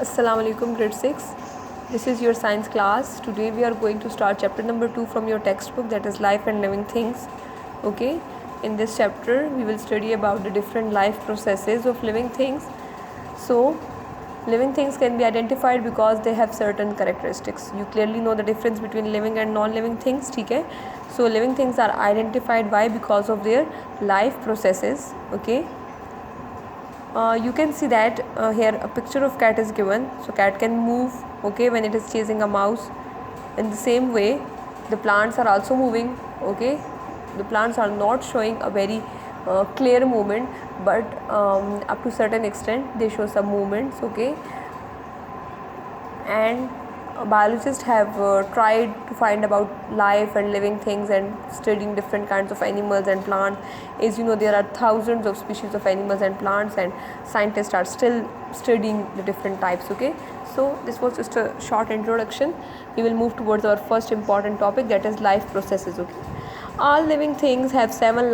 Assalamu alaikum, grade 6. This is your science class. Today we are going to start chapter number 2 from your textbook, that is life and living things. Okay, in this chapter we will study about the different life processes of living things. So living things can be identified because they have certain characteristics. You clearly know the difference between living and non-living things. Okay, so living things are identified by because of their life processes. Okay, you can see that here a picture of cat is given. So cat can move, okay, when it is chasing a mouse. In the same way, the plants are also moving. Okay, the plants are not showing a very clear movement, but up to certain extent they show some movements. Okay, and biologists have tried to find about life and living things and studying different kinds of animals and plants. As you know, there are thousands of species of animals and plants, and scientists are still studying the different types. Okay, so this was just a short introduction. We will move towards our first important topic, that is life processes. Okay, all living things have seven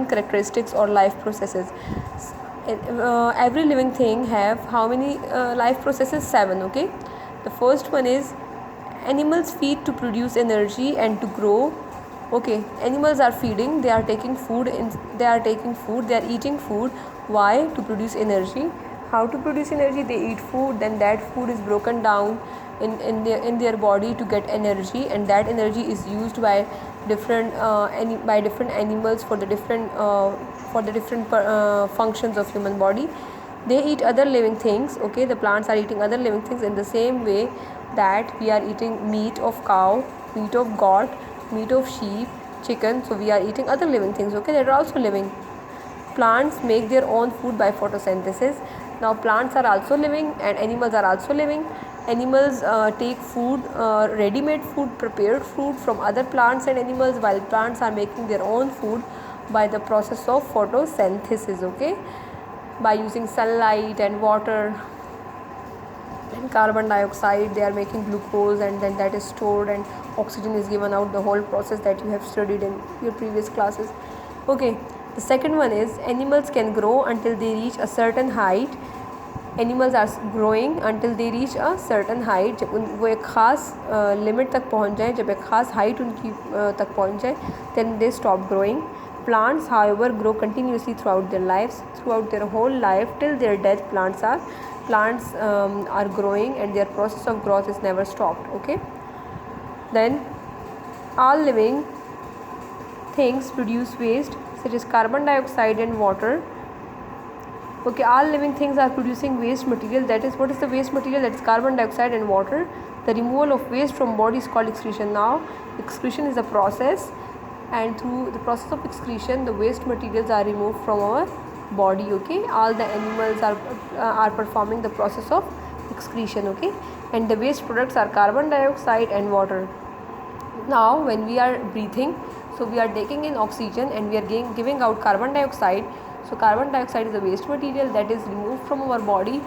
characteristics or life processes. Every living thing have how many life processes? 7. Okay, the first one is animals feed to produce energy and to grow. Okay, animals are feeding, they are taking food, they are eating food. Why? To produce energy. How to produce energy? They eat food, then that food is broken down in their body to get energy, and that energy is used by different animals for the different functions of human body. They eat other living things. Okay, the plants are eating other living things in the same way that we are eating meat of cow, meat of goat, meat of sheep, chicken. So we are eating other living things, okay, that are also living. Plants make their own food by photosynthesis. Now plants are also living and animals are also living. Animals take food, ready-made food, prepared food from other plants and animals, while plants are making their own food by the process of photosynthesis. Okay, by using sunlight and water and carbon dioxide, they are making glucose, and then that is stored and oxygen is given out. The whole process that you have studied in your previous classes. Okay, the second one is animals can grow until they reach a certain height. Animals are growing until they reach a certain height. जब वो एक ख़ास limit तक पहुंच जाए, जब एक ख़ास हाइट उनकी तक पहुंच जाए, then they stop growing. Plants, however, grow continuously throughout their lives, throughout their whole life till their death. Plants are growing, and their process of growth is never stopped. Okay. Then all living things produce waste such as carbon dioxide and water. Okay, all living things are producing waste material. That is, what is the waste material? That is carbon dioxide and water. The removal of waste from body is called excretion. Now, excretion is a process, and through the process of excretion, the waste materials are removed from our body. Okay, all the animals are performing the process of excretion. Okay, and the waste products are carbon dioxide and water. Now, when we are breathing, so we are taking in oxygen and we are giving out carbon dioxide. So carbon dioxide is a waste material that is removed from our body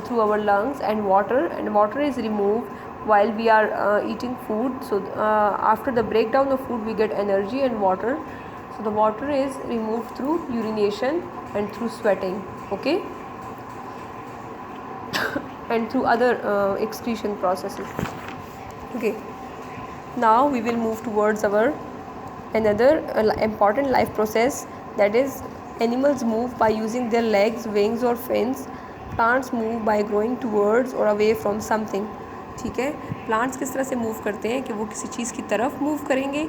through our lungs, and water is removed while we are eating food. So after the breakdown of food, we get energy and water. So the water is removed through urination and through sweating. Okay, and through other excretion processes. Okay, now we will move towards our another important life process, that is animals move by using their legs, wings or fins. Plants move by growing towards or away from something. ठीक है, plants किस तरह से move करते हैं कि वो किसी चीज़ की तरफ मूव करेंगे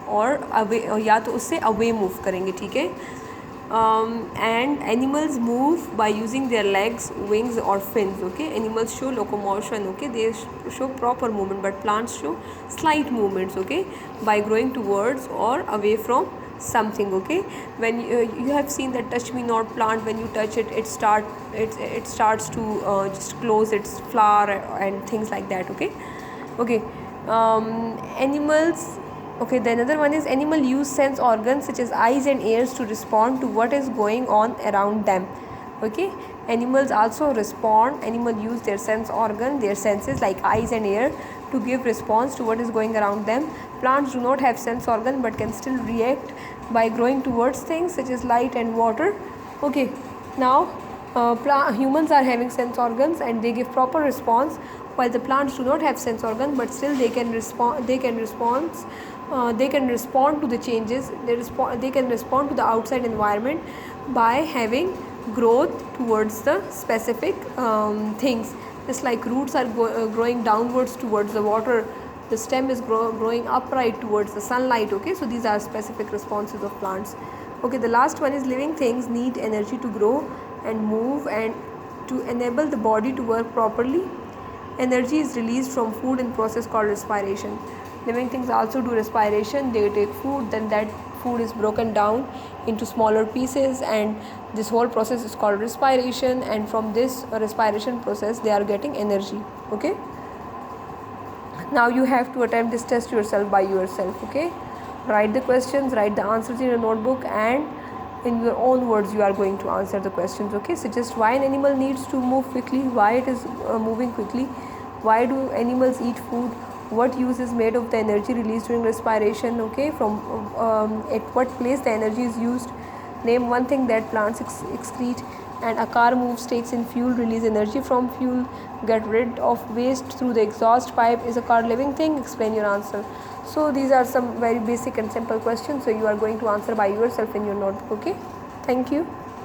और अवे, या तो उससे अवे मूव करेंगे. ठीक है, and animals move by using their legs, wings or fins. Okay, animals show locomotion. Okay, they show proper movement, but plants show slight movements. Okay, by growing towards or away from something. Okay, when you have seen that touch me not plant, when you touch it, it starts to just close its flower and things like that. Okay, animals. Okay, the another one is animal use sense organs such as eyes and ears to respond to what is going on around them. Okay, animals also respond. Animal use their sense organ, their senses like eyes and ear, to give response to what is going around them. Plants do not have sense organ but can still react by growing towards things such as light and water. Okay, now Humans are having sense organs and they give proper response, while the plants do not have sense organ, but still they can respond. They can respond to the changes. They can respond to the outside environment by having growth towards the specific things. Just like roots are growing downwards towards the water, the stem is growing upright towards the sunlight. Okay, so these are specific responses of plants. Okay, the last one is living things need energy to grow and move and to enable the body to work properly. Energy is released from food in process called respiration. Living things also do respiration. They take food, then that food is broken down into smaller pieces, and this whole process is called respiration, and from this respiration process they are getting energy. Okay, now you have to attempt this test yourself by yourself. Okay, write the questions, write the answers in your notebook, and in your own words you are going to answer the questions. Okay, suggest why an animal needs to move quickly, why it is moving quickly, why do animals eat food, what use is made of the energy released during respiration. Okay, from at what place the energy is used. Name one thing that plants excrete. And a car moves, takes in fuel, release energy from fuel, get rid of waste through the exhaust pipe. Is a car living thing? Explain your answer. So these are some very basic and simple questions, so you are going to answer by yourself in your notebook. Okay, thank you.